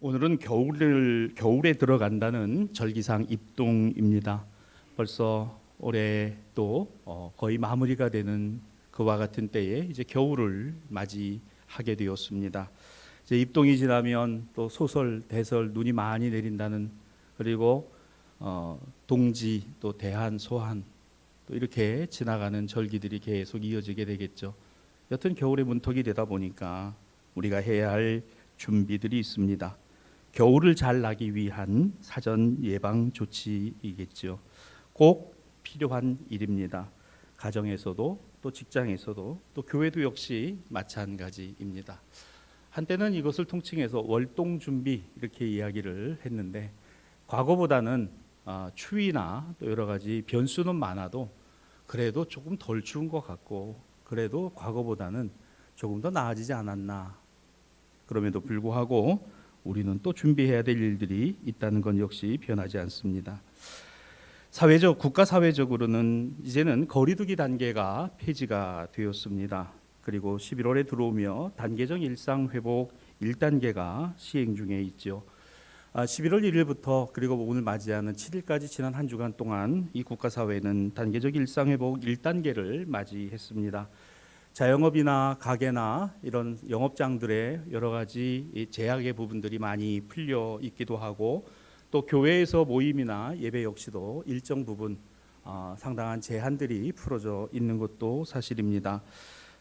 오늘은 겨울에 들어간다는 절기상 입동입니다. 벌써 올해 또 거의 마무리가 되는 그와 같은 때에 이제 겨울을 맞이하게 되었습니다. 이제 입동이 지나면 또 소설, 대설 눈이 많이 내린다는, 그리고 동지, 또 대한, 소한, 또 이렇게 지나가는 절기들이 계속 이어지게 되겠죠. 여튼 겨울의 문턱이 되다 보니까 우리가 해야 할 준비들이 있습니다. 겨울을 잘 나기 위한 사전 예방 조치이겠죠. 꼭 필요한 일입니다. 가정에서도, 또 직장에서도, 또 교회도 역시 마찬가지입니다. 한때는 이것을 통칭해서 월동 준비 이렇게 이야기를 했는데, 과거보다는 추위나 또 여러 가지 변수는 많아도 그래도 조금 덜 추운 것 같고, 그래도 과거보다는 조금 더 나아지지 않았나. 그럼에도 불구하고 우리는 또 준비해야 될 일들이 있다는 건 역시 변하지 않습니다. 국가 사회적으로는 이제는 거리두기 단계가 폐지가 되었습니다. 그리고 11월에 들어오며 단계적 일상 회복 1단계가 시행 중에 있죠. 11월 1일부터 그리고 오늘 맞이하는 7일까지 지난 한 주간 동안 이 국가 사회는 단계적 일상 회복 1단계를 맞이했습니다. 자영업이나 가게나 이런 영업장들의 여러 가지 제약의 부분들이 많이 풀려 있기도 하고, 또 교회에서 모임이나 예배 역시도 일정 부분 상당한 제한들이 풀어져 있는 것도 사실입니다.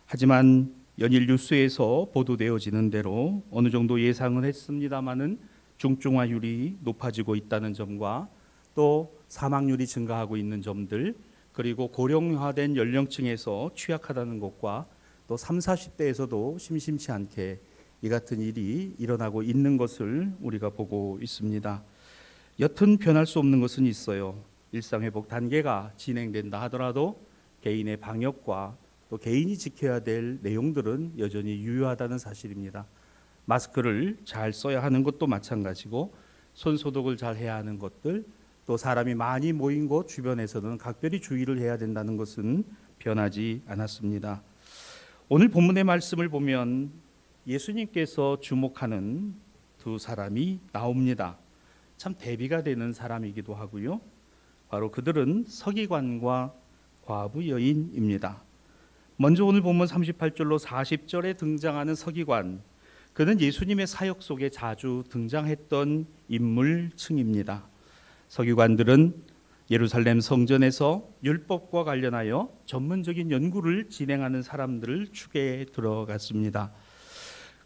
하지만 연일 뉴스에서 보도되어지는 대로 어느 정도 예상은 했습니다마는 중증화율이 높아지고 있다는 점과, 또 사망률이 증가하고 있는 점들, 그리고 고령화된 연령층에서 취약하다는 것과, 또 30, 40대에서도 심심치 않게 이 같은 일이 일어나고 있는 것을 우리가 보고 있습니다. 여튼 변할 수 없는 것은 있어요. 일상회복 단계가 진행된다 하더라도 개인의 방역과 또 개인이 지켜야 될 내용들은 여전히 유효하다는 사실입니다. 마스크를 잘 써야 하는 것도 마찬가지고, 손소독을 잘 해야 하는 것들, 또 사람이 많이 모인 곳 주변에서는 각별히 주의를 해야 된다는 것은 변하지 않았습니다. 오늘 본문의 말씀을 보면 예수님께서 주목하는 두 사람이 나옵니다. 참 대비가 되는 사람이기도 하고요. 바로 그들은 서기관과 과부 여인입니다. 먼저 오늘 본문 38절로 40절에 등장하는 서기관, 그는 예수님의 사역 속에 자주 등장했던 인물층입니다. 서기관들은 예루살렘 성전에서 율법과 관련하여 전문적인 연구를 진행하는 사람들을 축에 들어갔습니다.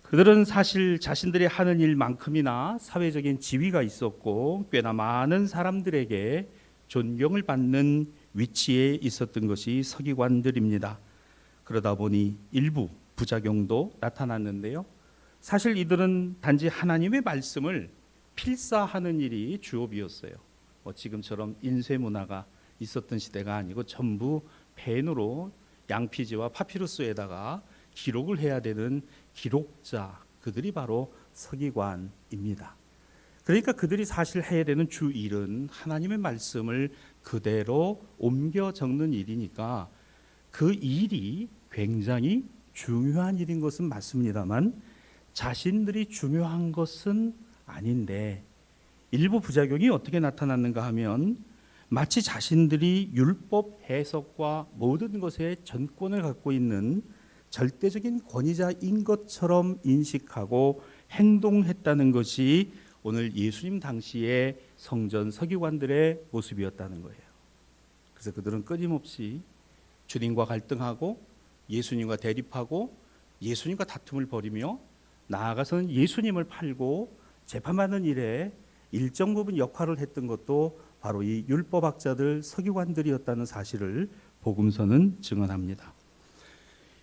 그들은 사실 자신들이 하는 일만큼이나 사회적인 지위가 있었고, 꽤나 많은 사람들에게 존경을 받는 위치에 있었던 것이 서기관들입니다. 그러다 보니 일부 부작용도 나타났는데요. 사실 이들은 단지 하나님의 말씀을 필사하는 일이 주업이었어요. 지금처럼 인쇄 문화가 있었던 시대가 아니고 전부 펜으로 양피지와 파피루스에다가 기록을 해야 되는 기록자, 그들이 바로 서기관입니다. 그러니까 그들이 사실 해야 되는 주 일은 하나님의 말씀을 그대로 옮겨 적는 일이니까 그 일이 굉장히 중요한 일인 것은 맞습니다만 자신들이 중요한 것은 아닌데, 일부 부작용이 어떻게 나타났는가 하면 마치 자신들이 율법 해석과 모든 것에 전권을 갖고 있는 절대적인 권위자인 것처럼 인식하고 행동했다는 것이 오늘 예수님 당시의 성전 서기관들의 모습이었다는 거예요. 그래서 그들은 끊임없이 주님과 갈등하고 예수님과 대립하고 예수님과 다툼을 벌이며, 나아가서는 예수님을 팔고 재판받는 일에 일정 부분 역할을 했던 것도 바로 이 율법학자들, 서기관들이었다는 사실을 복음서는 증언합니다.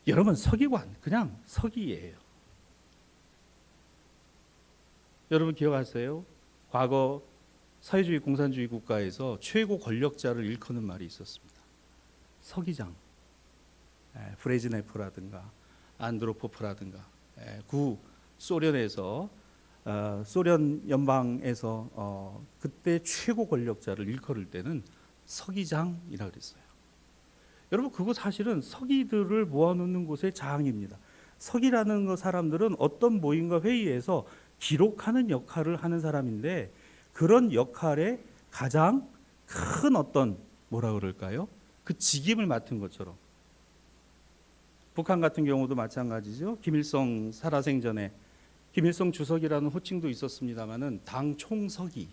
여러분, 서기관 그냥 서기예요. 여러분 기억하세요? 과거 사회주의 공산주의 국가에서 최고 권력자를 일컫는 말이 있었습니다. 서기장. 브레즈네프라든가 안드로포프라든가, 구 소련에서 소련 연방에서 그때 최고 권력자를 일컬을 때는 서기장이라 그랬어요. 여러분, 그거 사실은 서기들을 모아놓는 곳의 장입니다. 서기라는 사람들은 어떤 모임과 회의에서 기록하는 역할을 하는 사람인데 그런 역할에 가장 큰 어떤 뭐라 그럴까요? 그 직임을 맡은 것처럼 북한 같은 경우도 마찬가지죠. 김일성 살아생전에 김일성 주석이라는 호칭도 있었습니다마는 당 총석이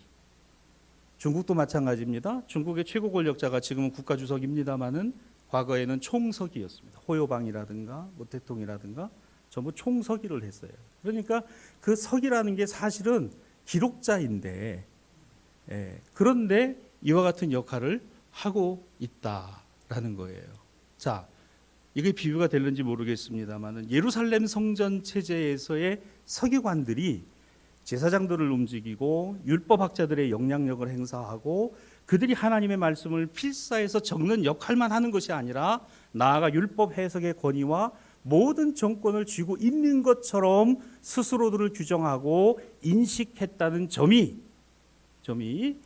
중국도 마찬가지입니다. 중국의 최고 권력자가 지금은 국가주석입니다마는 과거에는 총석이었습니다. 호요방이라든가 모태통이라든가 전부 총석이를 했어요. 그러니까 그 석이라는 게 사실은 기록자인데 그런데 이와 같은 역할을 하고 있다라는 거예요. 자, 이게 비유가 될는지 모르겠습니다만은 예루살렘 성전 체제에서의 서기관들이 제사장들을 움직이고 율법학자들의 영향력을 행사하고 그들이 하나님의 말씀을 필사해서 적는 역할만 하는 것이 아니라 나아가 율법 해석의 권위와 모든 정권을 쥐고 있는 것처럼 스스로들을 규정하고 인식했다는 점이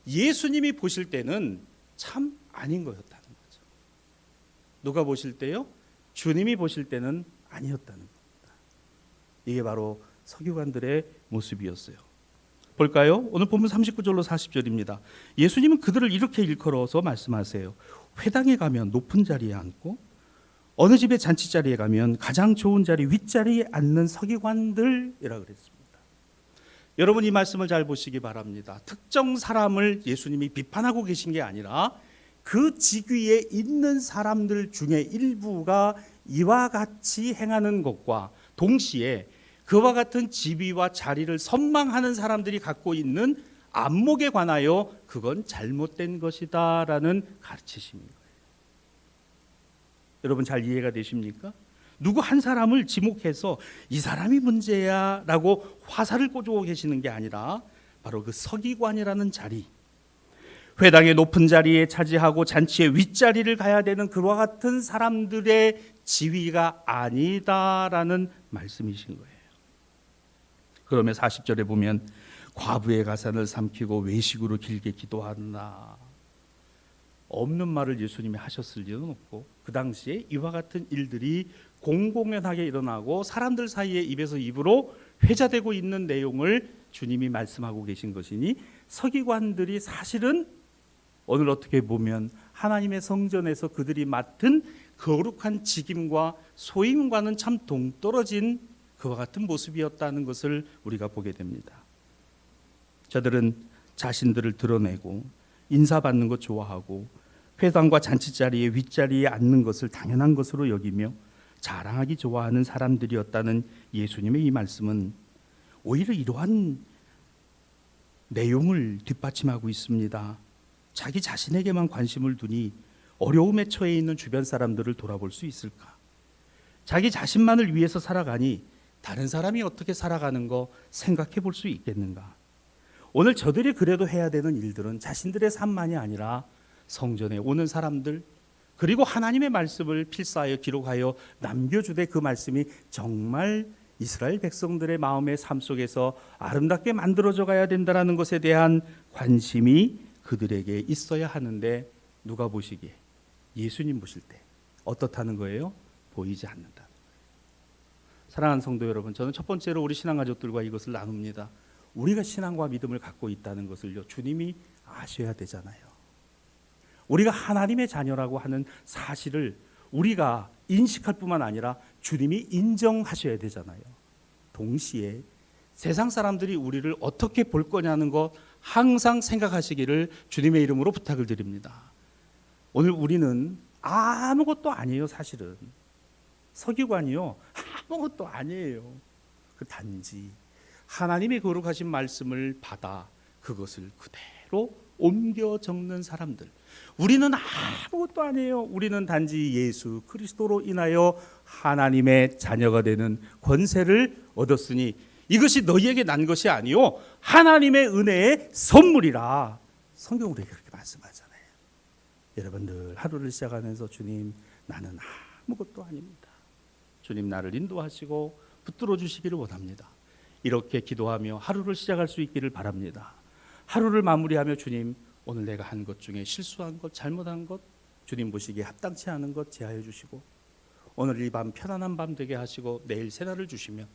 예수님이 보실 때는 참 아닌 거였다는 거죠. 누가 보실 때요? 주님이 보실 때는 아니었다는 겁니다. 이게 바로 서기관들의 모습이었어요. 볼까요? 오늘 본문 39절로 40절입니다. 예수님은 그들을 이렇게 일컬어서 말씀하세요. 회당에 가면 높은 자리에 앉고 어느 집의 잔치자리에 가면 가장 좋은 자리 윗자리에 앉는 서기관들이라 그랬습니다. 여러분 이 말씀을 잘 보시기 바랍니다. 특정 사람을 예수님이 비판하고 계신 게 아니라 그 직위에 있는 사람들 중에 일부가 이와 같이 행하는 것과 동시에 그와 같은 지위와 자리를 선망하는 사람들이 갖고 있는 안목에 관하여 그건 잘못된 것이다라는 가르치심인 거예요. 여러분 잘 이해가 되십니까? 누구 한 사람을 지목해서 이 사람이 문제야 라고 화살을 꽂고 계시는 게 아니라 바로 그 서기관이라는 자리, 회당의 높은 자리에 차지하고 잔치의 윗자리를 가야 되는 그와 같은 사람들의 지위가 아니다라는 말씀이신 거예요. 그러면 40절에 보면 과부의 가산을 삼키고 외식으로 길게 기도한다. 없는 말을 예수님이 하셨을 리는 없고 그 당시에 이와 같은 일들이 공공연하게 일어나고 사람들 사이에 입에서 입으로 회자되고 있는 내용을 주님이 말씀하고 계신 것이니 서기관들이 사실은 오늘 어떻게 보면 하나님의 성전에서 그들이 맡은 거룩한 직임과 소임과는 참 동떨어진 그와 같은 모습이었다는 것을 우리가 보게 됩니다. 저들은 자신들을 드러내고 인사받는 것 좋아하고 회당과 잔치자리에 윗자리에 앉는 것을 당연한 것으로 여기며 자랑하기 좋아하는 사람들이었다는 예수님의 이 말씀은 오히려 이러한 내용을 뒷받침하고 있습니다. 자기 자신에게만 관심을 두니 어려움에 처해 있는 주변 사람들을 돌아볼 수 있을까? 자기 자신만을 위해서 살아가니 다른 사람이 어떻게 살아가는 거 생각해 볼 수 있겠는가? 오늘 저들이 그래도 해야 되는 일들은 자신들의 삶만이 아니라 성전에 오는 사람들 그리고 하나님의 말씀을 필사하여 기록하여 남겨주되 그 말씀이 정말 이스라엘 백성들의 마음의 삶 속에서 아름답게 만들어져 가야 된다는 것에 대한 관심이 그들에게 있어야 하는데 누가 보시기에 예수님 보실 때 어떻다는 거예요? 보이지 않는다. 사랑하는 성도 여러분, 저는 첫 번째로 우리 신앙 가족들과 이것을 나눕니다. 우리가 신앙과 믿음을 갖고 있다는 것을요 주님이 아셔야 되잖아요. 우리가 하나님의 자녀라고 하는 사실을 우리가 인식할 뿐만 아니라 주님이 인정하셔야 되잖아요. 동시에 세상 사람들이 우리를 어떻게 볼 거냐는 것 항상 생각하시기를 주님의 이름으로 부탁을 드립니다. 오늘 우리는 아무것도 아니에요. 사실은 서기관이요 아무것도 아니에요. 그 단지 하나님의 거룩하신 말씀을 받아 그것을 그대로 옮겨 적는 사람들. 우리는 아무것도 아니에요. 우리는 단지 예수 그리스도로 인하여 하나님의 자녀가 되는 권세를 얻었으니 이것이 너희에게 난 것이 아니요 하나님의 은혜의 선물이라. 성경 우리에게 그렇게 말씀하잖아요. 여러분들 하루를 시작하면서 주님 나는 아무것도 아닙니다. 주님 나를 인도하시고 붙들어 주시기를 원합니다. 이렇게 기도하며 하루를 시작할 수 있기를 바랍니다. 하루를 마무리하며 주님 오늘 내가 한 것 중에 실수한 것 잘못한 것 주님 보시기에 합당치 않은 것 제하여 주시고 오늘 이 밤 편안한 밤 되게 하시고 내일 새날을 주시면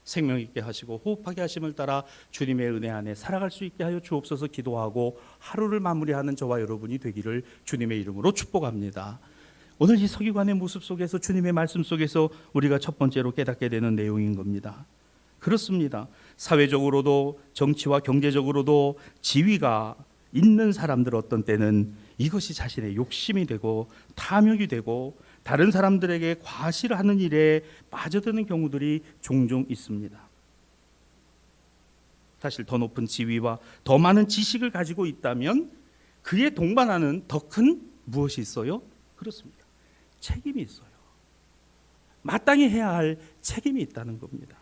생명 있게 하시고 호흡하게 하심을 따라 주님의 은혜 안에 살아갈 수 있게 하여 주옵소서 기도하고 하루를 마무리하는 저와 여러분이 되기를 주님의 이름으로 축복합니다. 오늘 이 서기관의 모습 속에서 주님의 말씀 속에서 우리가 첫 번째로 깨닫게 되는 내용인 겁니다. 그렇습니다. 사회적으로도 정치와 경제적으로도 지위가 있는 사람들 어떤 때는 이것이 자신의 욕심이 되고 탐욕이 되고 다른 사람들에게 과시를 하는 일에 빠져드는 경우들이 종종 있습니다. 사실 더 높은 지위와 더 많은 지식을 가지고 있다면 그에 동반하는 더 큰 무엇이 있어요? 그렇습니다. 책임이 있어요. 마땅히 해야 할 책임이 있다는 겁니다.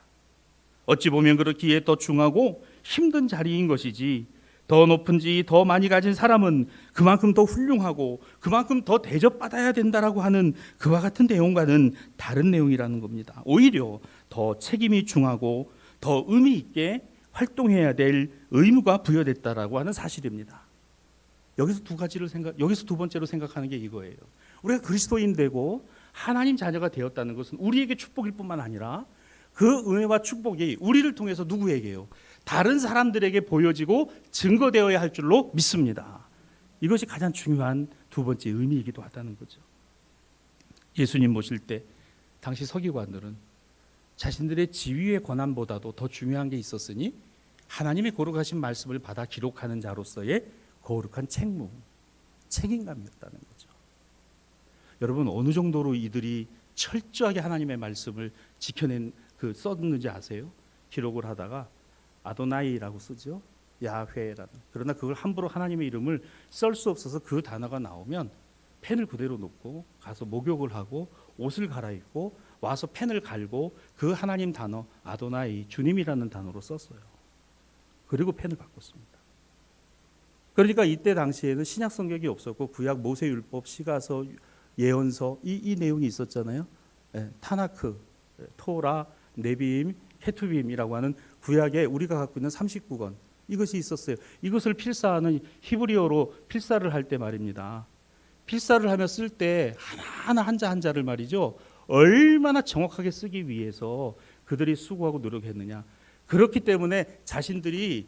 어찌 보면 그렇기에 더 중하고 힘든 자리인 것이지 더 높은 지위 더 많이 가진 사람은 그만큼 더 훌륭하고 그만큼 더 대접받아야 된다라고 하는 그와 같은 내용과는 다른 내용이라는 겁니다. 오히려 더 책임이 중하고 더 의미 있게 활동해야 될 의무가 부여됐다라고 하는 사실입니다. 여기서 두 번째로 생각하는 게 이거예요. 우리가 그리스도인 되고 하나님 자녀가 되었다는 것은 우리에게 축복일 뿐만 아니라 그 은혜와 축복이 우리를 통해서 누구에게요? 다른 사람들에게 보여지고 증거되어야 할 줄로 믿습니다. 이것이 가장 중요한 두 번째 의미이기도 하다는 거죠. 예수님 모실 때 당시 서기관들은 자신들의 지위의 권한보다도 더 중요한 게 있었으니 하나님의 거룩하신 말씀을 받아 기록하는 자로서의 거룩한 책임감이었다는 거죠. 여러분 어느 정도로 이들이 철저하게 하나님의 말씀을 썼는지 아세요? 기록을 하다가 아도나이라고 쓰죠. 야훼라는. 그러나 그걸 함부로 하나님의 이름을 쓸 수 없어서 그 단어가 나오면 펜을 그대로 놓고 가서 목욕을 하고 옷을 갈아입고 와서 펜을 갈고 그 하나님 단어 아도나이 주님이라는 단어로 썼어요. 그리고 펜을 바꿨습니다. 그러니까 이때 당시에는 신약 성경이 없었고 구약 모세율법, 시가서, 예언서 이 내용이 있었잖아요. 타나크, 토라, 네비임, 케투빔이라고 하는 구약에 우리가 갖고 있는 39권 이것이 있었어요. 이것을 필사하는 히브리어로 필사를 할 때 말입니다. 필사를 하며 쓸 때 하나하나 한자 한자를 말이죠. 얼마나 정확하게 쓰기 위해서 그들이 수고하고 노력했느냐. 그렇기 때문에 자신들이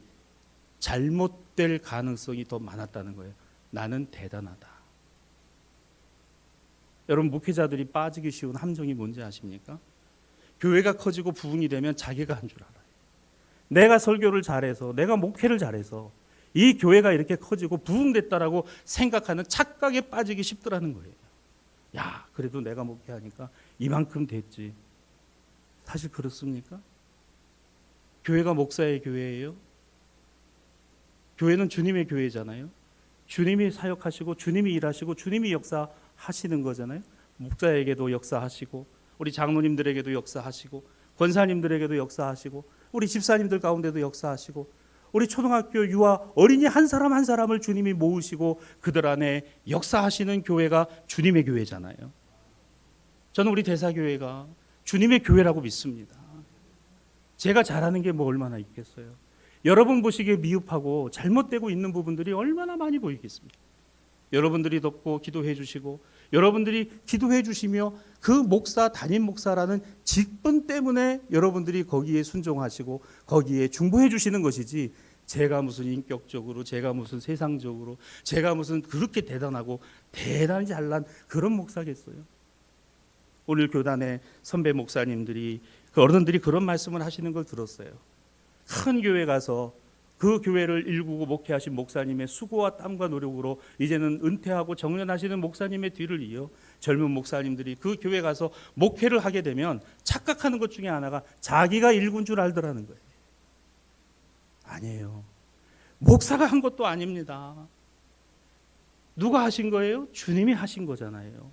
잘못될 가능성이 더 많았다는 거예요. 나는 대단하다. 여러분 목회자들이 빠지기 쉬운 함정이 뭔지 아십니까? 교회가 커지고 부흥이 되면 자기가 한 줄 알아요. 내가 설교를 잘해서 내가 목회를 잘해서 이 교회가 이렇게 커지고 부흥됐다라고 생각하는 착각에 빠지기 쉽더라는 거예요. 야, 그래도 내가 목회하니까 이만큼 됐지. 사실 그렇습니까? 교회가 목사의 교회예요. 교회는 주님의 교회잖아요. 주님이 사역하시고 주님이 일하시고 주님이 역사하시는 거잖아요. 목사에게도 역사하시고 우리 장로님들에게도 역사하시고 권사님들에게도 역사하시고 우리 집사님들 가운데도 역사하시고 우리 초등학교 유아 어린이 한 사람 한 사람을 주님이 모으시고 그들 안에 역사하시는 교회가 주님의 교회잖아요. 저는 우리 대사교회가 주님의 교회라고 믿습니다. 제가 잘하는 게 뭐 얼마나 있겠어요. 여러분 보시기에 미흡하고 잘못되고 있는 부분들이 얼마나 많이 보이겠습니까? 여러분들이 돕고 기도해 주시고 여러분들이 기도해 주시며 그 목사 담임 목사라는 직분 때문에 여러분들이 거기에 순종하시고 거기에 중보해 주시는 것이지 제가 무슨 인격적으로 제가 무슨 세상적으로 제가 무슨 그렇게 대단하고 대단히 잘난 그런 목사겠어요. 오늘 교단의 선배 목사님들이 그 어른들이 그런 말씀을 하시는 걸 들었어요. 큰 교회 가서 그 교회를 일구고 목회하신 목사님의 수고와 땀과 노력으로 이제는 은퇴하고 정년하시는 목사님의 뒤를 이어 젊은 목사님들이 그 교회 가서 목회를 하게 되면 착각하는 것 중에 하나가 자기가 일군 줄 알더라는 거예요. 아니에요. 목사가 한 것도 아닙니다. 누가 하신 거예요? 주님이 하신 거잖아요.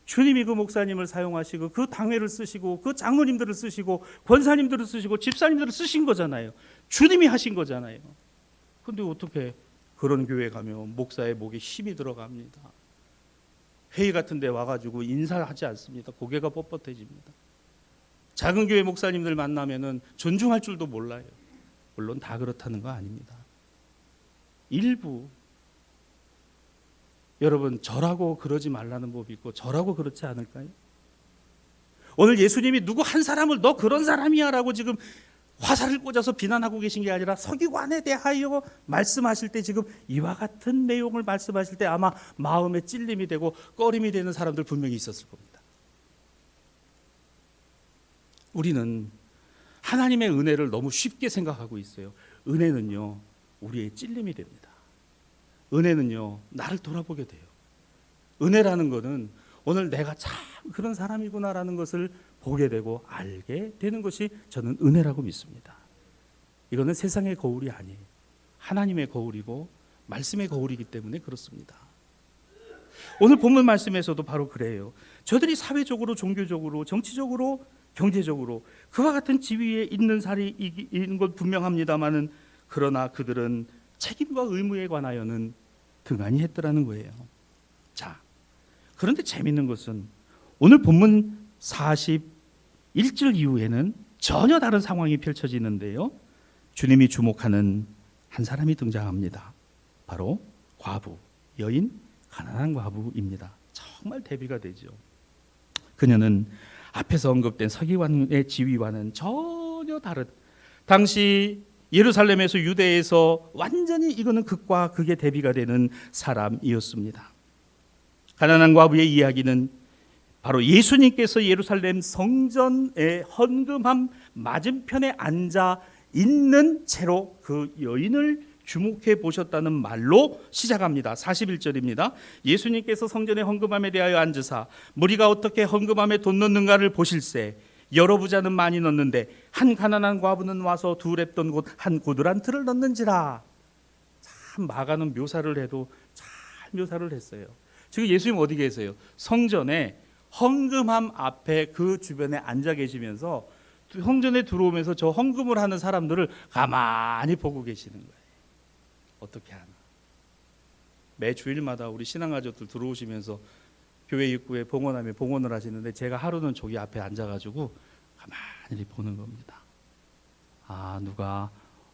주님이 그 목사님을 사용하시고 그 당회를 쓰시고 그 장로님들을 쓰시고 권사님들을 쓰시고 집사님들을 쓰신 거잖아요. 주님이 하신 거잖아요. 그런데 어떻게 그런 교회 가면 목사의 목에 힘이 들어갑니다. 회의 같은 데 와가지고 인사하지 않습니다. 고개가 뻣뻣해집니다. 작은 교회 목사님들 만나면은 존중할 줄도 몰라요. 물론 다 그렇다는 거 아닙니다. 일부 여러분 저라고 그러지 말라는 법이 있고 저라고 그렇지 않을까요? 오늘 예수님이 누구 한 사람을 너 그런 사람이야 라고 지금 화살을 꽂아서 비난하고 계신 게 아니라 서기관에 대하여 말씀하실 때 지금 이와 같은 내용을 말씀하실 때 아마 마음에 찔림이 되고 꺼림이 되는 사람들 분명히 있었을 겁니다. 우리는 하나님의 은혜를 너무 쉽게 생각하고 있어요. 은혜는요, 우리의 찔림이 됩니다. 은혜는요, 나를 돌아보게 돼요. 은혜라는 것은 오늘 내가 참 그런 사람이구나라는 것을 보게 되고 알게 되는 것이 저는 은혜라고 믿습니다. 이거는 세상의 거울이 아니에요. 하나님의 거울이고 말씀의 거울이기 때문에 그렇습니다. 오늘 본문 말씀에서도 바로 그래요. 저들이 사회적으로, 종교적으로, 정치적으로, 경제적으로 그와 같은 지위에 있는 사람인 것 분명합니다마는 그러나 그들은 책임과 의무에 관하여는 등한히 했더라는 거예요. 자, 그런데 재밌는 것은 오늘 본문 41절 이후에는 전혀 다른 상황이 펼쳐지는데요. 주님이 주목하는 한 사람이 등장합니다. 바로 과부, 여인, 가난한 과부입니다. 정말 대비가 되죠. 그녀는 앞에서 언급된 서기관의 지위와는 전혀 다른, 당시 예루살렘에서 유대에서 완전히 이거는 극과 극의 대비가 되는 사람이었습니다. 가난한 과부의 이야기는 바로 예수님께서 예루살렘 성전의 헌금함 맞은편에 앉아 있는 채로 그 여인을 주목해 보셨다는 말로 시작합니다. 41절입니다. 예수님께서 성전의 헌금함에 대하여 앉으사 무리가 어떻게 헌금함에 돈 넣는가를 보실세 여러 부자는 많이 넣는데 한 가난한 과부는 와서 두 랩돈 곧 한 고드란트를 넣는지라. 참 마가는 묘사를 해도 잘 묘사를 했어요. 지금 예수님 어디 계세요? 성전에 헌금함 앞에 그 주변에 앉아 계시면서 성전에 들어오면서 저 헌금을 하는 사람들을 가만히 보고 계시는 거예요. 어떻게 하나? 매 주일마다 우리 신앙가족들 들어오시면서 교회 입구에 봉헌하며 봉헌을 하시는데 제가 하루는 저기 앞에 앉아가지고 가만히 보는 겁니다. 아, 누가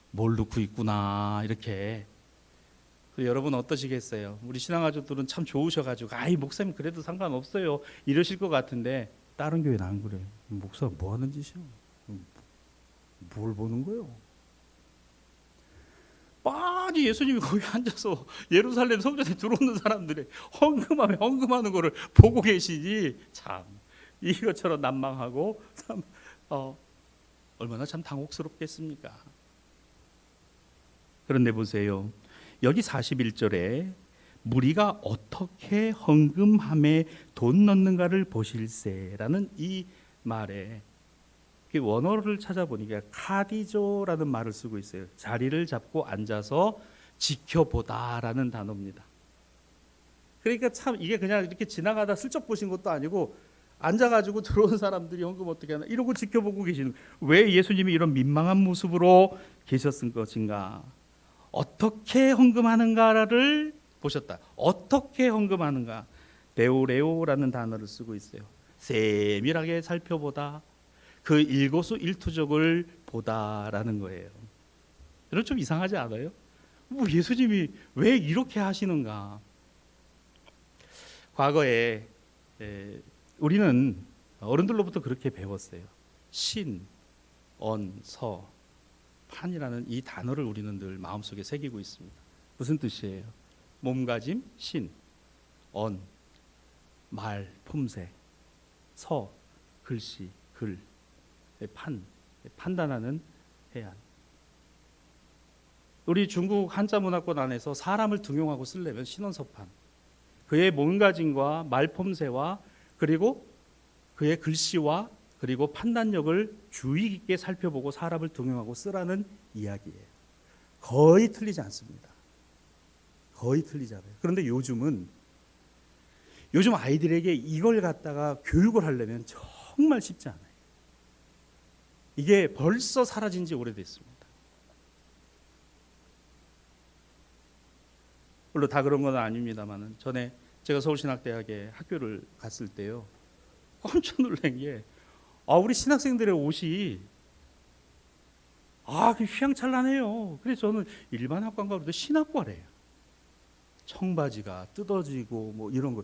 뭘 넣고 있구나 이렇게. 여러분 어떠시겠어요? 우리 신앙가족들은 참 좋으셔가지고 아이 목사님 그래도 상관없어요 이러실 것 같은데 다른 교회는 안 그래요. 목사 뭐 하는 짓이야? 뭘 보는 거예요? 뻔히 예수님이 거기 앉아서 예루살렘 성전에 들어오는 사람들의 헌금함에 헌금하는 거를 보고 계시니 참 이것처럼 난망하고 참 얼마나 참 당혹스럽겠습니까? 그런데 보세요. 여기 41절에 무리가 어떻게 헌금함에 돈 넣는가를 보실세라는 이 말에 원어를 찾아보니까 카디조라는 말을 쓰고 있어요. 자리를 잡고 앉아서 지켜보다라는 단어입니다. 그러니까 참 이게 그냥 이렇게 지나가다 슬쩍 보신 것도 아니고 앉아가지고 들어온 사람들이 헌금 어떻게 하나 이러고 지켜보고 계시는 거예요. 왜 예수님이 이런 민망한 모습으로 계셨을 것인가? 어떻게 헌금하는가를 보셨다. 어떻게 헌금하는가? 데오레오라는 단어를 쓰고 있어요. 세밀하게 살펴보다, 그 일거수일투족을 보다라는 거예요. 여러분 좀 이상하지 않아요? 뭐 예수님이 왜 이렇게 하시는가? 과거에 우리는 어른들로부터 그렇게 배웠어요. 신, 언, 서, 판이라는 이 단어를 우리는 늘 마음속에 새기고 있습니다. 무슨 뜻이에요? 몸가짐, 신, 언, 말, 품새, 서, 글씨, 글, 판단하는 해안. 우리 중국 한자 문화권 안에서 사람을 등용하고 쓰려면 신원서판, 그의 몸가짐과 말폼새와 그리고 그의 글씨와 그리고 판단력을 주의 깊게 살펴보고 사람을 등용하고 쓰라는 이야기예요. 거의 틀리지 않습니다. 거의 틀리지 않아요. 그런데 요즘 아이들에게 이걸 갖다가 교육을 하려면 정말 쉽지 않아요. 이게 벌써 사라진 지 오래됐습니다. 물론 다 그런 건 아닙니다만 전에 제가 서울신학대학에 학교를 갔을 때요. 깜짝 놀란 게 우리 신학생들의 옷이 휘황찬란해요. 그래서 저는 일반 학과인가 그러는데 신학과래요. 청바지가 뜯어지고 뭐 이런 거.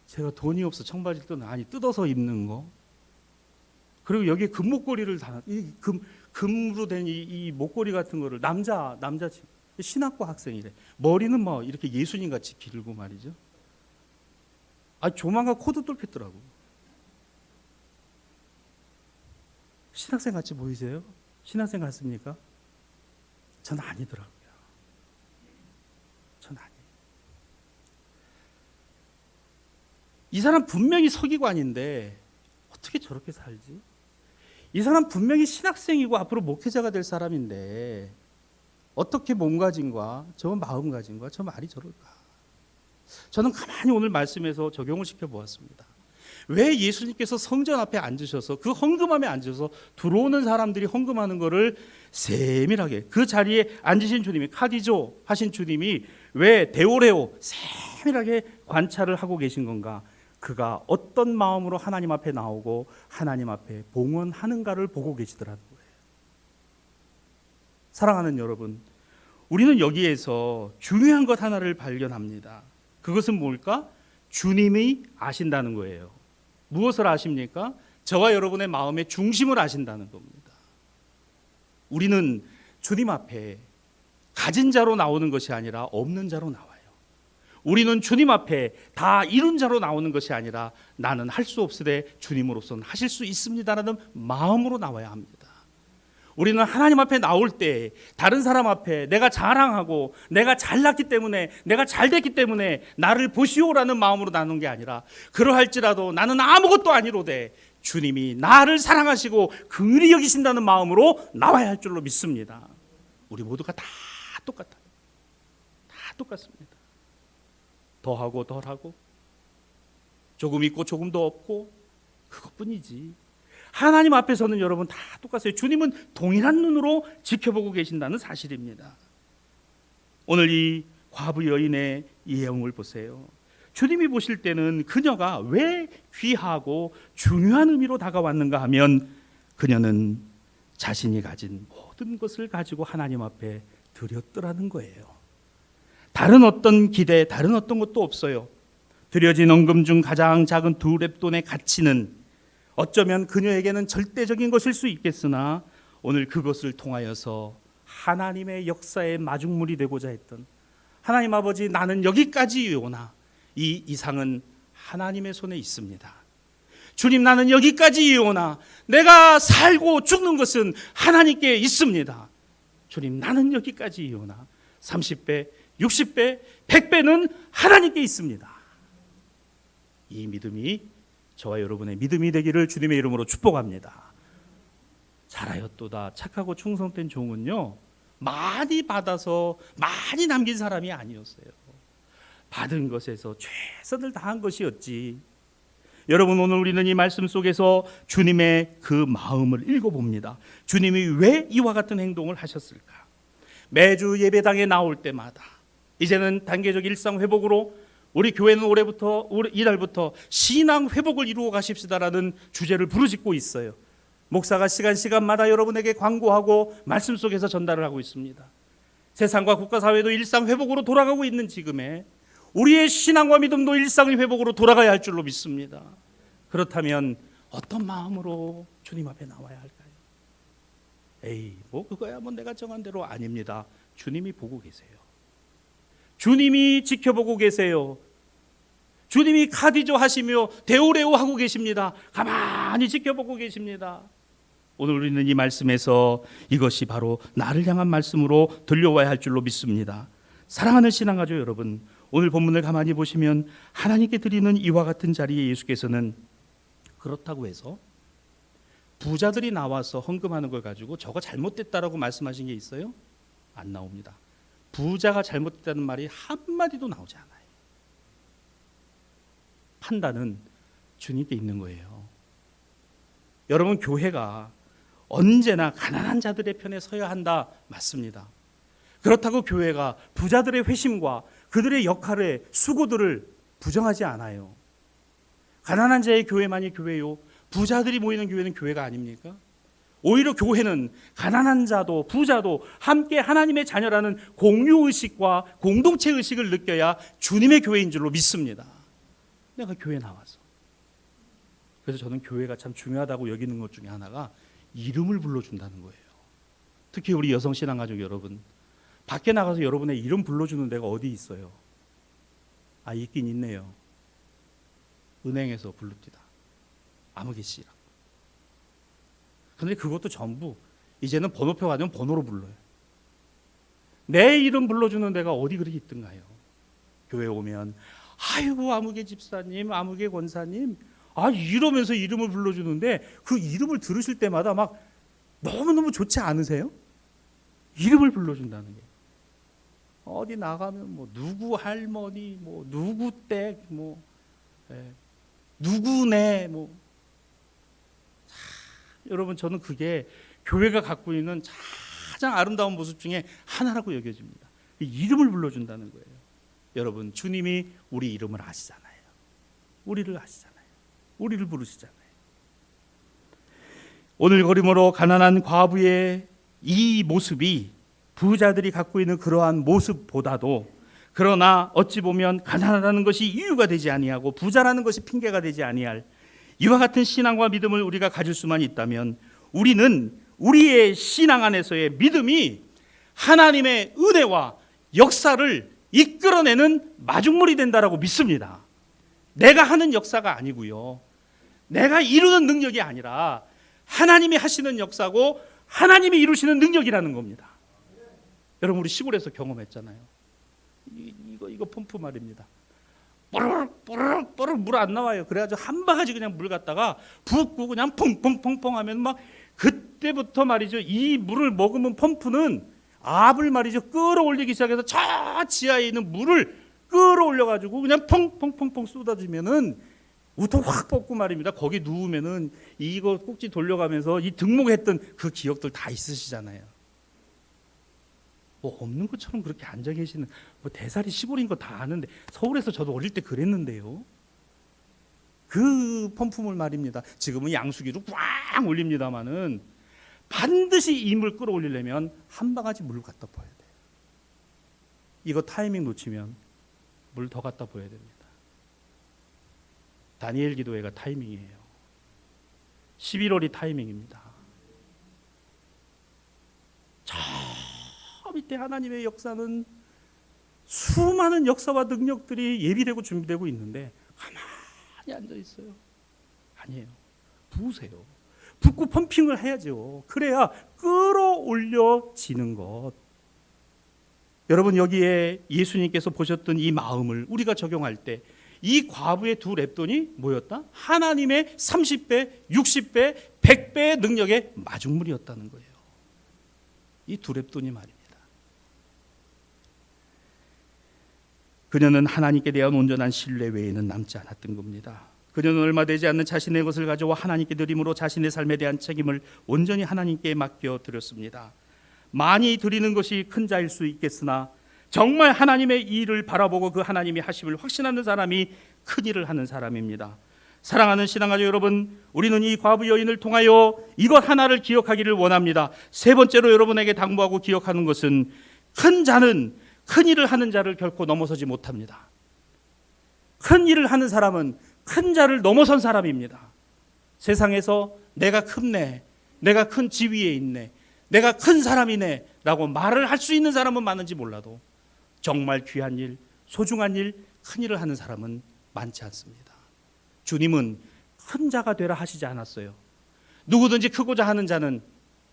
제가 돈이 없어 청바지를 뜯어서 입는 거. 그리고 여기에 금목걸이를 금으로 된 이 목걸이 같은 거를 남자 신학과 학생이래. 머리는 뭐 이렇게 예수님 같이 길고 말이죠. 조만간 코도 뚫혔더라고. 신학생 같이 보이세요? 신학생 같습니까? 전 아니더라고요. 전 아니에요. 이 사람 분명히 서기관인데 어떻게 저렇게 살지? 이 사람 분명히 신학생이고 앞으로 목회자가 될 사람인데 어떻게 몸가짐과 저 마음가짐과 저 말이 저럴까? 저는 가만히 오늘 말씀에서 적용을 시켜보았습니다. 왜 예수님께서 성전 앞에 앉으셔서 그 헌금함에 앉아서 들어오는 사람들이 헌금하는 것을 세밀하게 그 자리에 앉으신 주님이 카디조 하신 주님이 왜 데오레오 세밀하게 관찰을 하고 계신 건가? 그가 어떤 마음으로 하나님 앞에 나오고 하나님 앞에 봉헌하는가를 보고 계시더라는 거예요. 사랑하는 여러분, 우리는 여기에서 중요한 것 하나를 발견합니다. 그것은 뭘까? 주님이 아신다는 거예요. 무엇을 아십니까? 저와 여러분의 마음의 중심을 아신다는 겁니다. 우리는 주님 앞에 가진 자로 나오는 것이 아니라 없는 자로 나와요. 우리는 주님 앞에 다 이룬 자로 나오는 것이 아니라 나는 할 수 없으되 주님으로서는 하실 수 있습니다라는 마음으로 나와야 합니다. 우리는 하나님 앞에 나올 때 다른 사람 앞에 내가 자랑하고 내가 잘났기 때문에 내가 잘됐기 때문에 나를 보시오라는 마음으로 나오는 게 아니라 그러할지라도 나는 아무것도 아니로되 주님이 나를 사랑하시고 긍휼히 여기신다는 마음으로 나와야 할 줄로 믿습니다. 우리 모두가 다 똑같아요. 다 똑같습니다. 더하고 덜하고 조금 있고 조금 더 없고 그것뿐이지. 하나님 앞에서는 여러분 다 똑같아요. 주님은 동일한 눈으로 지켜보고 계신다는 사실입니다. 오늘 이 과부 여인의 예형을 보세요. 주님이 보실 때는 그녀가 왜 귀하고 중요한 의미로 다가왔는가 하면 그녀는 자신이 가진 모든 것을 가지고 하나님 앞에 드렸더라는 거예요. 다른 어떤 기대, 다른 어떤 것도 없어요. 드려진 헌금 중 가장 작은 2렙돈의 가치는 어쩌면 그녀에게는 절대적인 것일 수 있겠으나 오늘 그것을 통하여서 하나님의 역사의 마중물이 되고자 했던 하나님 아버지, 나는 여기까지이오나 이 이상은 하나님의 손에 있습니다. 주님, 나는 여기까지이오나 내가 살고 죽는 것은 하나님께 있습니다. 주님, 나는 여기까지이오나 30배, 60배, 100배는 하나님께 있습니다. 이 믿음이 저와 여러분의 믿음이 되기를 주님의 이름으로 축복합니다. 잘하였도다. 착하고 충성된 종은요, 많이 받아서 많이 남긴 사람이 아니었어요. 받은 것에서 최선을 다한 것이었지. 여러분, 오늘 우리는 이 말씀 속에서 주님의 그 마음을 읽어봅니다. 주님이 왜 이와 같은 행동을 하셨을까? 매주 예배당에 나올 때마다 이제는 단계적 일상 회복으로 우리 교회는 이달부터 신앙 회복을 이루어 가십시다라는 주제를 부르짖고 있어요. 목사가 시간마다 여러분에게 광고하고 말씀 속에서 전달을 하고 있습니다. 세상과 국가 사회도 일상 회복으로 돌아가고 있는 지금에 우리의 신앙과 믿음도 일상의 회복으로 돌아가야 할 줄로 믿습니다. 그렇다면 어떤 마음으로 주님 앞에 나와야 할까요? 그거야 내가 정한 대로. 아닙니다. 주님이 보고 계세요. 주님이 지켜보고 계세요. 주님이 카디조 하시며 데오레오 하고 계십니다. 가만히 지켜보고 계십니다. 오늘 우리는 이 말씀에서 이것이 바로 나를 향한 말씀으로 들려와야 할 줄로 믿습니다. 사랑하는 신앙가족 여러분, 오늘 본문을 가만히 보시면 하나님께 드리는 이와 같은 자리에 예수께서는 그렇다고 해서 부자들이 나와서 헌금하는 걸 가지고 저거 잘못됐다라고 말씀하신 게 있어요? 안 나옵니다. 부자가 잘못됐다는 말이 한마디도 나오지 않아요. 판단은 주님께 있는 거예요. 여러분, 교회가 언제나 가난한 자들의 편에 서야 한다, 맞습니다. 그렇다고 교회가 부자들의 회심과 그들의 역할의 수고들을 부정하지 않아요. 가난한 자의 교회만이 교회요, 부자들이 모이는 교회는 교회가 아닙니까? 오히려 교회는 가난한 자도 부자도 함께 하나님의 자녀라는 공유의식과 공동체의식을 느껴야 주님의 교회인 줄로 믿습니다. 내가 교회에 나와서 그래서 저는 교회가 참 중요하다고 여기는 것 중에 하나가 이름을 불러준다는 거예요. 특히 우리 여성신앙가족 여러분, 밖에 나가서 여러분의 이름 불러주는 데가 어디 있어요? 있긴 있네요. 은행에서 부릅니다. 아무개 씨라고. 그런데 그것도 전부 이제는 번호표 가지면 번호로 불러요. 내 이름 불러주는 데가 어디 그리 있던가요? 교회 오면 아이고 아무개 집사님, 아무개 권사님, 이러면서 이름을 불러주는데 그 이름을 들으실 때마다 막 너무너무 좋지 않으세요? 이름을 불러준다는 게. 어디 나가면 뭐 누구 할머니, 뭐 누구 댁, 뭐 누구네, 뭐. 여러분, 저는 그게 교회가 갖고 있는 가장 아름다운 모습 중에 하나라고 여겨집니다. 이름을 불러준다는 거예요. 여러분, 주님이 우리 이름을 아시잖아요. 우리를 아시잖아요. 우리를 부르시잖아요. 오늘거림으로 가난한 과부의 이 모습이 부자들이 갖고 있는 그러한 모습보다도, 그러나 어찌 보면 가난하다는 것이 이유가 되지 아니하고 부자라는 것이 핑계가 되지 아니할 이와 같은 신앙과 믿음을 우리가 가질 수만 있다면, 우리는 우리의 신앙 안에서의 믿음이 하나님의 은혜와 역사를 이끌어내는 마중물이 된다라고 믿습니다. 내가 하는 역사가 아니고요, 내가 이루는 능력이 아니라 하나님이 하시는 역사고 하나님이 이루시는 능력이라는 겁니다. 여러분, 우리 시골에서 경험했잖아요. 이거 펌프 말입니다. 뽀르륵 물 안 나와요. 그래가지고 한 바가지 그냥 물 갖다가 붓고 그냥 퐁퐁퐁퐁 하면 막 그때부터 말이죠, 이 물을 머금은 펌프는 압을 말이죠 끌어올리기 시작해서 저 지하에 있는 물을 끌어올려가지고 그냥 퐁퐁퐁퐁 쏟아지면은 우통 확 뻗고 말입니다. 거기 누우면은 이거 꼭지 돌려가면서 이 등목했던 그 기억들 다 있으시잖아요. 뭐 없는 것처럼 그렇게 앉아 계시는, 뭐 대사리 시골인 거 다 아는데, 서울에서 저도 어릴 때 그랬는데요. 그 펌프물 말입니다. 지금은 양수기로 꽉 올립니다만은 반드시 이 물 끌어올리려면 한 바가지 물 갖다 부어야 돼요. 이거 타이밍 놓치면 물 더 갖다 부어야 됩니다. 다니엘 기도회가 타이밍이에요. 11월이 타이밍입니다. 저 밑에 하나님의 역사는 수많은 역사와 능력들이 예비되고 준비되고 있는데 가만히 앉아 있어요. 아니에요. 부으세요. 붓고 펌핑을 해야죠. 그래야 끌어올려지는 것. 여러분, 여기에 예수님께서 보셨던 이 마음을 우리가 적용할 때 이 과부의 두 렙돈이 뭐였다? 하나님의 30배, 60배, 100배의 능력의 마중물이었다는 거예요. 이 두 렙돈이 말입니다. 그녀는 하나님께 대한 온전한 신뢰 외에는 남지 않았던 겁니다. 그녀는 얼마 되지 않는 자신의 것을 가져와 하나님께 드림으로 자신의 삶에 대한 책임을 온전히 하나님께 맡겨드렸습니다. 많이 드리는 것이 큰 자일 수 있겠으나 정말 하나님의 일을 바라보고 그 하나님이 하심을 확신하는 사람이 큰 일을 하는 사람입니다. 사랑하는 신앙가족 여러분, 우리는 이 과부 여인을 통하여 이것 하나를 기억하기를 원합니다. 세 번째로 여러분에게 당부하고 기억하는 것은, 큰 자는 큰 일을 하는 자를 결코 넘어서지 못합니다. 큰 일을 하는 사람은 큰 자를 넘어선 사람입니다. 세상에서 내가 큽네, 내가 큰 지위에 있네, 내가 큰 사람이네 라고 말을 할 수 있는 사람은 많은지 몰라도 정말 귀한 일, 소중한 일, 큰 일을 하는 사람은 많지 않습니다. 주님은 큰 자가 되라 하시지 않았어요. 누구든지 크고자 하는 자는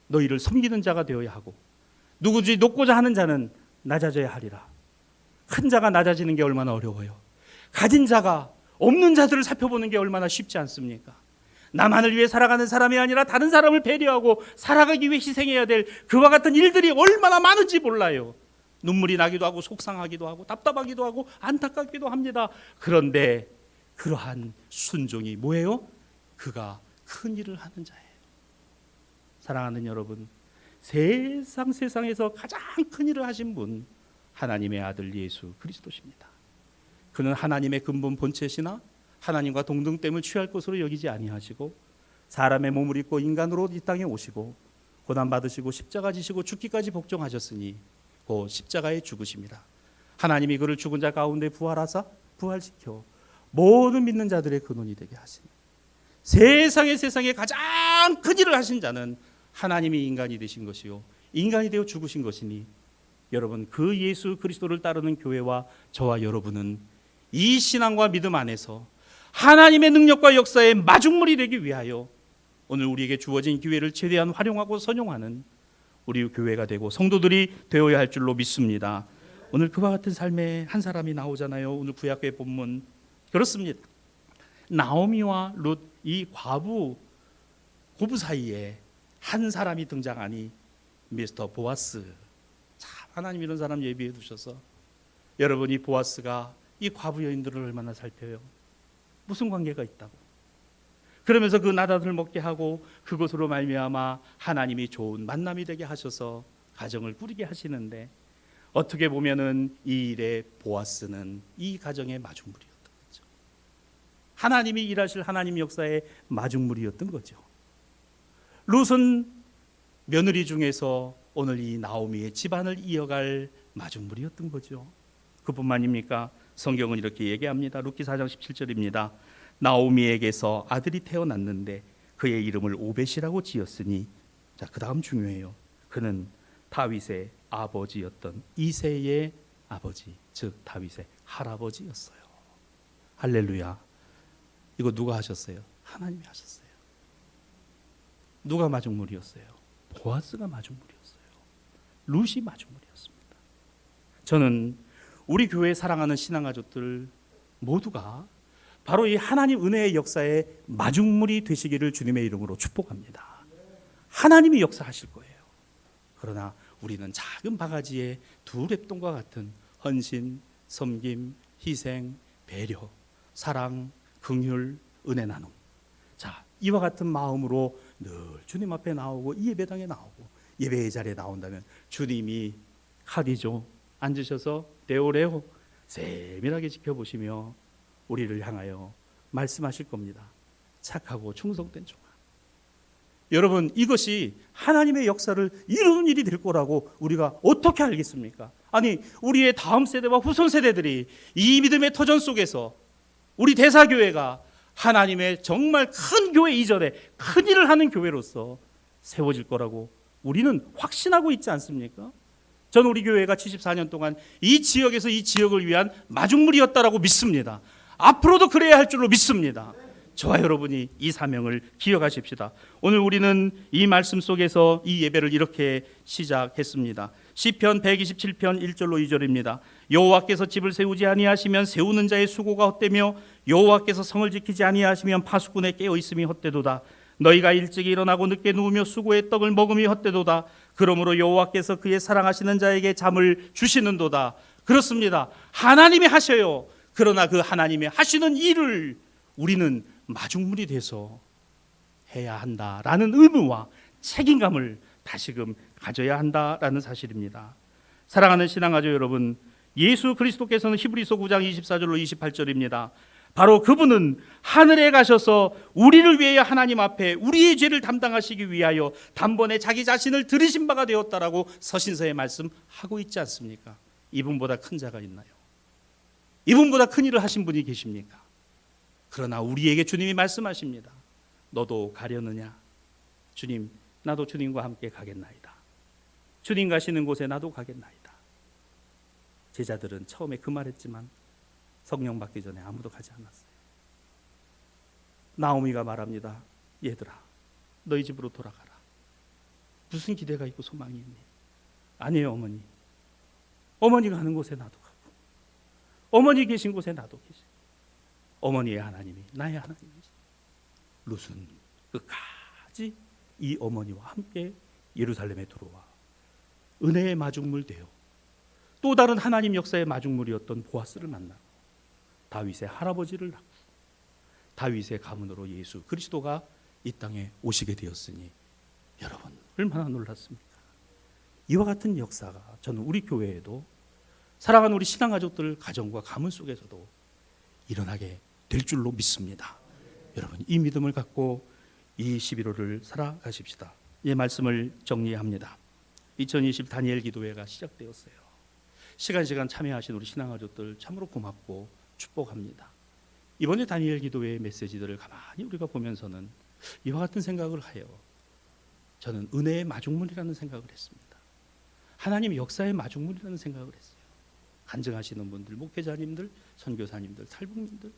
너희를 섬기는 자가 되어야 하고, 누구든지 높고자 하는 자는 낮아져야 하리라. 큰 자가 낮아지는 게 얼마나 어려워요. 가진 자가 없는 자들을 살펴보는 게 얼마나 쉽지 않습니까? 나만을 위해 살아가는 사람이 아니라 다른 사람을 배려하고 살아가기 위해 희생해야 될 그와 같은 일들이 얼마나 많은지 몰라요. 눈물이 나기도 하고 속상하기도 하고 답답하기도 하고 안타깝기도 합니다. 그런데 그러한 순종이 뭐예요? 그가 큰 일을 하는 자예요. 사랑하는 여러분, 세상에서 가장 큰 일을 하신 분, 하나님의 아들 예수 그리스도십니다. 그는 하나님의 근본 본체시나 하나님과 동등됨을 취할 것으로 여기지 아니하시고 사람의 몸을 입고 인간으로 이 땅에 오시고 고난받으시고 십자가 지시고 죽기까지 복종하셨으니 곧 십자가에 죽으십니다. 하나님이 그를 죽은 자 가운데 부활하사 부활시켜 모든 믿는 자들의 근원이 되게 하시니 세상에 가장 큰 일을 하신 자는 하나님이 인간이 되신 것이요 인간이 되어 죽으신 것이니, 여러분 그 예수 그리스도를 따르는 교회와 저와 여러분은 이 신앙과 믿음 안에서 하나님의 능력과 역사의 마중물이 되기 위하여 오늘 우리에게 주어진 기회를 최대한 활용하고 선용하는 우리 교회가 되고 성도들이 되어야 할 줄로 믿습니다. 오늘 그와 같은 삶의 한 사람이 나오잖아요. 오늘 구약의 본문 그렇습니다. 나오미와 룻, 이 고부 사이에 한 사람이 등장하니 미스터 보아스. 참 하나님 이런 사람 예비해 두셔서 여러분이 보아스가 이 과부 여인들을 얼마나 살펴요. 무슨 관계가 있다고. 그러면서 그 나닷을 먹게 하고 그것으로 말미암아 하나님이 좋은 만남이 되게 하셔서 가정을 꾸리게 하시는데, 어떻게 보면은 이 일에 보아스는 이 가정의 마중물이었던 거죠. 하나님이 일하실 하나님 역사의 마중물이었던 거죠. 룻은 며느리 중에서 오늘 이 나오미의 집안을 이어갈 마중물이었던 거죠. 그뿐만입니까? 성경은 이렇게 얘기합니다. 룻기 4장 17절입니다. 나오미에게서 아들이 태어났는데 그의 이름을 오벳이라고 지었으니, 자, 그 다음 중요해요. 그는 다윗의 아버지였던 이새의 아버지, 즉 다윗의 할아버지였어요. 할렐루야. 이거 누가 하셨어요? 하나님이 하셨어요. 누가 마중물이었어요? 보아스가 마중물이었어요. 룻이 마중물이었습니다. 저는 우리 교회에 사랑하는 신앙가족들 모두가 바로 이 하나님 은혜의 역사에 마중물이 되시기를 주님의 이름으로 축복합니다. 하나님이 역사하실 거예요. 그러나 우리는 작은 바가지에 두 랩돈과 같은 헌신, 섬김, 희생, 배려, 사랑, 긍휼, 은혜 나눔, 자, 이와 같은 마음으로 늘 주님 앞에 나오고 이 예배당에 나오고 예배의 자리에 나온다면 주님이 칼이죠. 앉으셔서 레오레오 세밀하게 지켜보시며 우리를 향하여 말씀하실 겁니다. 착하고 충성된 종아. 여러분, 이것이 하나님의 역사를 이루는 일이 될 거라고 우리가 어떻게 알겠습니까? 아니, 우리의 다음 세대와 후손 세대들이 이 믿음의 터전 속에서 우리 대사교회가 하나님의 정말 큰 교회 이전에 큰 일을 하는 교회로서 세워질 거라고 우리는 확신하고 있지 않습니까? 저는 우리 교회가 74년 동안 이 지역에서 이 지역을 위한 마중물이었다라고 믿습니다. 앞으로도 그래야 할 줄로 믿습니다. 저와 여러분이 이 사명을 기억하십시다. 오늘 우리는 이 말씀 속에서 이 예배를 이렇게 시작했습니다. 시편 127편 1절로 2절입니다. 여호와께서 집을 세우지 아니하시면 세우는 자의 수고가 헛되며 여호와께서 성을 지키지 아니하시면 파수꾼의 깨어 있음이 헛되도다. 너희가 일찍 일어나고 늦게 누우며 수고의 떡을 먹음이 헛되도다. 그러므로 여호와께서 그의 사랑하시는 자에게 잠을 주시는도다. 그렇습니다. 하나님이 하셔요. 그러나 그 하나님의 하시는 일을 우리는 마중물이 돼서 해야 한다라는 의무와 책임감을 다시금 가져야 한다라는 사실입니다. 사랑하는 신앙가족 여러분, 예수 그리스도께서는 히브리서 9장 24절로 28절입니다. 바로 그분은 하늘에 가셔서 우리를 위하여 하나님 앞에 우리의 죄를 담당하시기 위하여 단번에 자기 자신을 들이신 바가 되었다라고 서신서에 말씀하고 있지 않습니까? 이분보다 큰 자가 있나요? 이분보다 큰 일을 하신 분이 계십니까? 그러나 우리에게 주님이 말씀하십니다. 너도 가려느냐? 주님, 나도 주님과 함께 가겠나이다. 주님 가시는 곳에 나도 가겠나이다. 제자들은 처음에 그 말했지만 성령 받기 전에 아무도 가지 않았어요. 나오미가 말합니다. 얘들아, 너희 집으로 돌아가라. 무슨 기대가 있고 소망이 있니? 아니에요, 어머니. 어머니가 가는 곳에 나도 가고 어머니 계신 곳에 나도 계시. 어머니의 하나님이 나의 하나님이지. 룻은 끝까지 이 어머니와 함께 예루살렘에 들어와 은혜의 마중물 되어 또 다른 하나님 역사의 마중물이었던 보아스를 만나고 다윗의 할아버지를 낳고 다윗의 가문으로 예수 그리스도가 이 땅에 오시게 되었으니 여러분 얼마나 놀랐습니까? 이와 같은 역사가 저는 우리 교회에도 사랑하는 우리 신앙가족들 가정과 가문 속에서도 일어나게 될 줄로 믿습니다. 여러분 이 믿음을 갖고 이 11월을 살아가십시다. 이 말씀을 정리합니다. 2020 다니엘 기도회가 시작되었어요. 시간 참여하신 우리 신앙가족들 참으로 고맙고 축복합니다. 이번에 다니엘 기도회의 메시지들을 가만히 우리가 보면서는 이와 같은 생각을 해요. 저는 은혜의 마중물이라는 생각을 했습니다. 하나님의 역사의 마중물이라는 생각을 했어요. 간증하시는 분들, 목회자님들, 선교사님들, 탈북민들,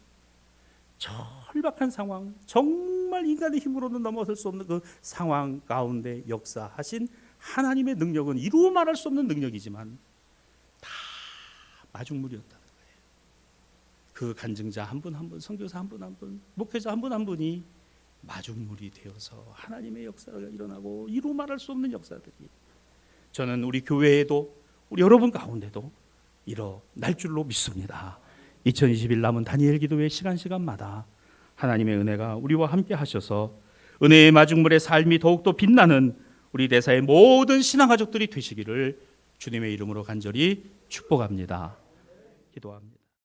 절박한 상황, 정말 인간의 힘으로는 넘어설 수 없는 그 상황 가운데 역사하신 하나님의 능력은 이루 말할 수 없는 능력이지만 다 마중물이었다는 거예요. 그 간증자 한 분 한 분, 선교사 한 분 한 분, 목회자 한 분 한 분이 마중물이 되어서 하나님의 역사가 일어나고 이루 말할 수 없는 역사들이 저는 우리 교회에도 우리 여러분 가운데도 일어날 줄로 믿습니다. 2021 남은 다니엘 기도회 시간마다 하나님의 은혜가 우리와 함께 하셔서 은혜의 마중물의 삶이 더욱더 빛나는 우리 대사의 모든 신앙 가족들이 되시기를 주님의 이름으로 간절히 축복합니다. 기도합니다.